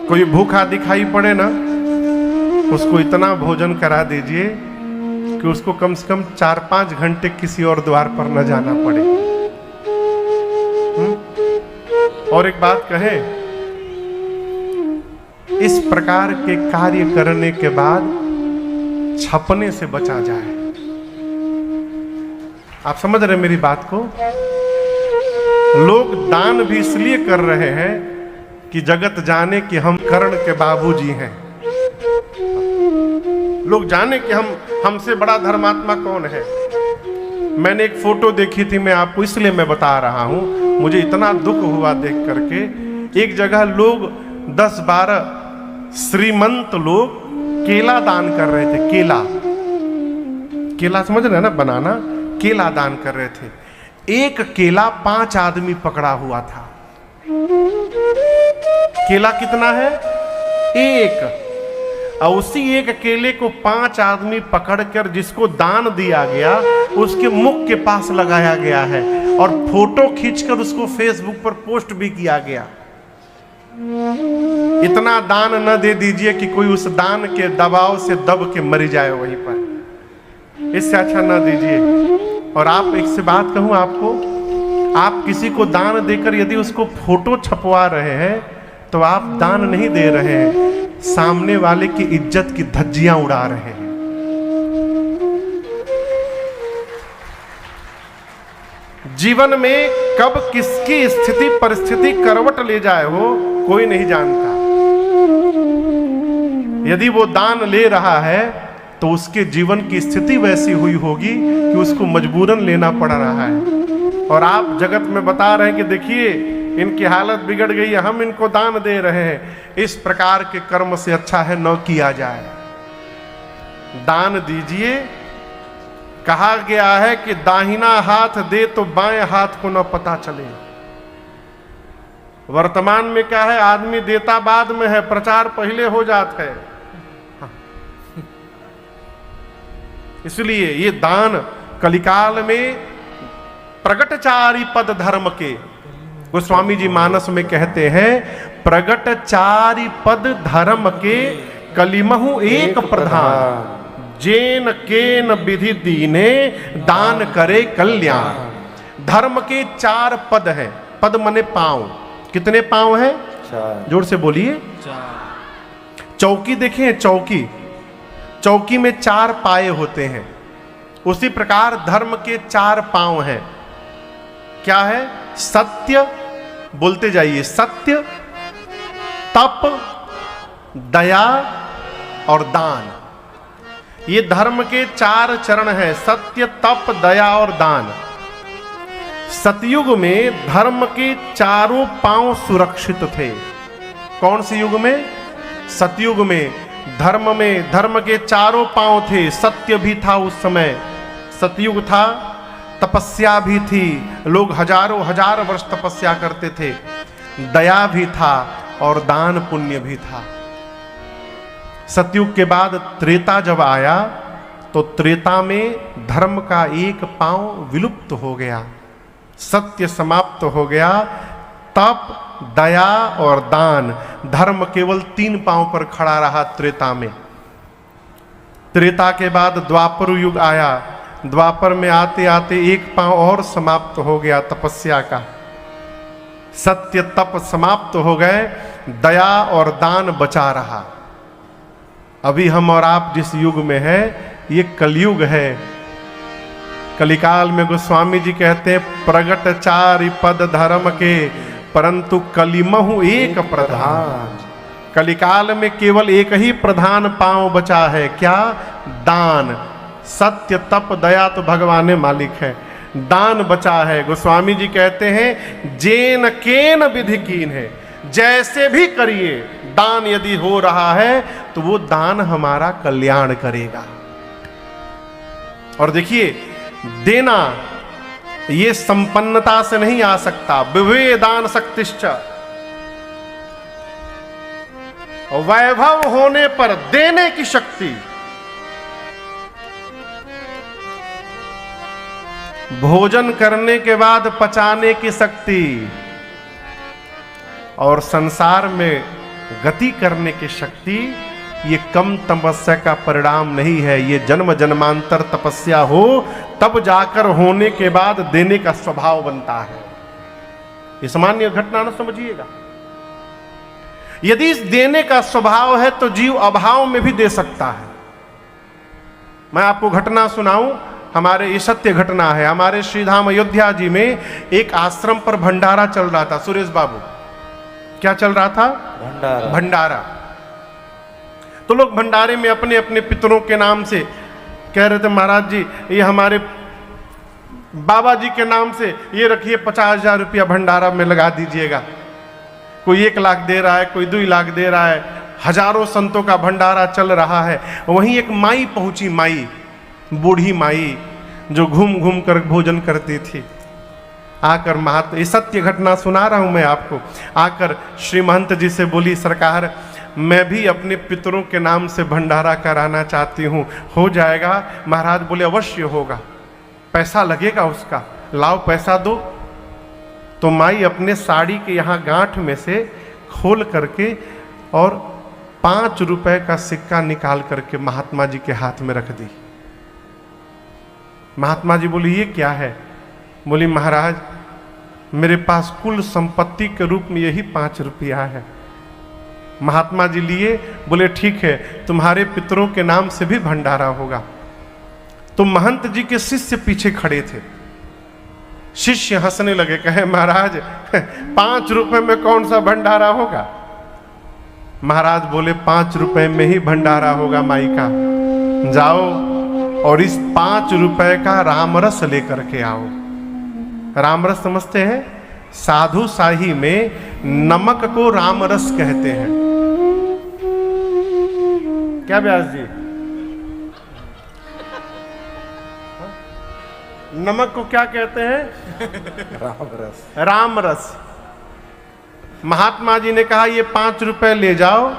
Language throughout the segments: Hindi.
कोई भूखा दिखाई पड़े ना, उसको इतना भोजन करा दीजिए कि उसको कम से कम 4-5 घंटे किसी और द्वार पर न जाना पड़े। और एक बात कहें, इस प्रकार के कार्य करने के बाद छपने से बचा जाए। आप समझ रहे मेरी बात को? लोग दान भी इसलिए कर रहे हैं कि जगत जाने कि हम कर्ण के बाबूजी हैं, लोग जाने कि हमसे बड़ा धर्मात्मा कौन है। मैंने एक फोटो देखी थी, मैं आपको इसलिए मैं बता रहा हूं, मुझे इतना दुख हुआ देख करके। एक जगह लोग 10-12 श्रीमंत लोग केला दान कर रहे थे। केला समझ रहे हैं ना, बनाना, केला दान कर रहे थे। एक केला 5 आदमी पकड़ा हुआ था। केला कितना है? एक। और उसी एक केले को 5 आदमी पकड़कर जिसको दान दिया गया उसके मुख के पास लगाया गया है और फोटो खींचकर उसको फेसबुक पर पोस्ट भी किया गया। इतना दान न दे दीजिए कि कोई उस दान के दबाव से दब के मर जाए वहीं पर, इससे अच्छा न दीजिए। और आप एक से बात कहूं आपको, आप किसी को दान देकर यदि उसको फोटो छपवा रहे हैं तो आप दान नहीं दे रहे हैं, सामने वाले की इज्जत की धज्जियां उड़ा रहे हैं। जीवन में कब किसकी स्थिति परिस्थिति करवट ले जाए हो कोई नहीं जानता। यदि वो दान ले रहा है तो उसके जीवन की स्थिति वैसी हुई होगी कि उसको मजबूरन लेना पड़ रहा है। और आप जगत में बता रहे हैं कि देखिए इनकी हालत बिगड़ गई है, हम इनको दान दे रहे हैं। इस प्रकार के कर्म से अच्छा है न किया जाए। दान दीजिए। कहा गया है कि दाहिना हाथ दे तो बाएं हाथ को न पता चले। वर्तमान में क्या है, आदमी देता बाद में है, प्रचार पहले हो जाता है। इसलिए ये दान कलिकाल में प्रगटचारी पद धर्म के, गोस्वामी जी मानस में कहते हैं, प्रगटचारी पद धर्म के कलिमहु एक प्रधान, जेन केन विधि दीने दान करे कल्याण। धर्म के 4 पद हैं। पद मने पांव। कितने पांव हैं? 4। जोर से बोलिए। 4। चौकी देखें, चौकी में 4 पाए होते हैं। उसी प्रकार धर्म के 4 पांव हैं। क्या है? सत्य, बोलते जाइए, सत्य, तप, दया और दान। ये धर्म के 4 चरण हैं, सत्य, तप, दया और दान। सतयुग में धर्म के चारों पांव सुरक्षित थे। कौन से युग में? सतयुग में धर्म के चारों पांव थे। सत्य भी था उस समय, सतयुग था। तपस्या भी थी, लोग हजारों हजार वर्ष तपस्या करते थे। दया भी था और दान पुण्य भी था। सतयुग के बाद त्रेता जब आया तो त्रेता में धर्म का एक पांव विलुप्त हो गया, सत्य समाप्त हो गया। तप, दया और दान, धर्म केवल 3 पांव पर खड़ा रहा त्रेता में। त्रेता के बाद द्वापर युग आया। द्वापर में आते आते एक पांव और समाप्त हो गया, तपस्या का। सत्य तप समाप्त हो गए, दया और दान बचा रहा। अभी हम और आप जिस युग में है ये कलयुग है। कलिकाल में गोस्वामी जी कहते हैं, प्रगट 4 पद धर्म के परंतु कलिमहु एक प्रधान। कलिकाल में केवल एक ही प्रधान पांव बचा है। क्या? दान। सत्य, तप, दया तो भगवान मालिक है, दान बचा है। गोस्वामी जी कहते हैं, जेन केन विधि कीन है, जैसे भी करिए दान यदि हो रहा है तो वो दान हमारा कल्याण करेगा। और देखिए, देना ये संपन्नता से नहीं आ सकता। विवे दान शक्तिश्च, वैभव होने पर देने की शक्ति, भोजन करने के बाद पचाने की शक्ति, और संसार में गति करने की शक्ति ये कम तपस्या का परिणाम नहीं है, ये जन्म जन्मांतर तपस्या हो तब जाकर होने के बाद देने का स्वभाव बनता है। ये सामान्य घटना न समझिएगा। यदि इस देने का स्वभाव है तो जीव अभाव में भी दे सकता है। मैं आपको घटना सुनाऊं, हमारे ये सत्य घटना है। हमारे श्रीधाम अयोध्या जी में एक आश्रम पर भंडारा चल रहा था। सुरेश बाबू, क्या चल रहा था? भंडारा। तो लोग भंडारे में अपने अपने पितरों के नाम से कह रहे थे, महाराज जी ये हमारे बाबा जी के नाम से ये रखिए, 50,000 रुपया भंडारा में लगा दीजिएगा। कोई 1 लाख दे रहा है, कोई 2 लाख दे रहा है। हजारों संतों का भंडारा चल रहा है। वहीं एक माई पहुंची, माई, बूढ़ी माई जो घूम घूम कर भोजन करती थी। आकर महात्मा, ये सत्य घटना सुना रहा हूं मैं आपको, आकर श्री महंत जी से बोली, सरकार मैं भी अपने पितरों के नाम से भंडारा कराना चाहती हूँ, हो जाएगा? महाराज बोले अवश्य होगा, पैसा लगेगा उसका, लाओ पैसा दो। तो माई अपने साड़ी के यहाँ गांठ में से खोल करके और 5 रुपए का सिक्का निकाल करके महात्मा जी के हाथ में रख दी। महात्मा जी बोली ये क्या है? बोली महाराज मेरे पास कुल संपत्ति के रूप में यही 5 रुपया है। महात्मा जी लिए, बोले ठीक है, तुम्हारे पितरों के नाम से भी भंडारा होगा। तो महंत जी के शिष्य पीछे खड़े थे। शिष्य हंसने लगे, कहे महाराज 5 रुपए में कौन सा भंडारा होगा? महाराज बोले 5 रुपए में ही भंडारा होगा माई का। जाओ और इस 5 रुपए का रामरस लेकर के आओ। रामरस समझते हैं? साधु शाही में नमक को रामरस कहते हैं। क्या व्यास जी? नमक को क्या कहते हैं? रामरस। रामरस। महात्मा जी ने कहा ये 5 रुपए ले जाओ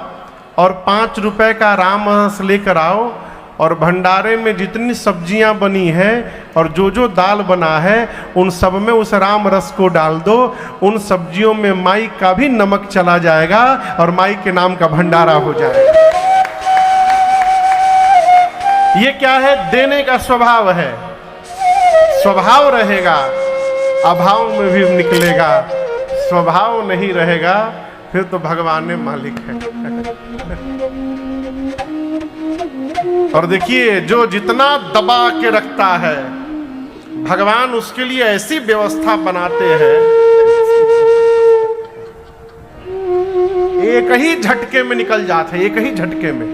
और 5 रुपए का रामरस लेकर आओ, और भंडारे में जितनी सब्जियां बनी हैं और जो जो दाल बना है उन सब में उस राम रस को डाल दो। उन सब्जियों में माई का भी नमक चला जाएगा और माई के नाम का भंडारा हो जाएगा। ये क्या है? देने का स्वभाव है। स्वभाव रहेगा अभाव में भी निकलेगा, स्वभाव नहीं रहेगा फिर तो भगवान ने मालिक है। और देखिए जो जितना दबा के रखता है भगवान उसके लिए ऐसी व्यवस्था बनाते हैं, एक ही झटके में निकल जाते हैं, एक ही झटके में।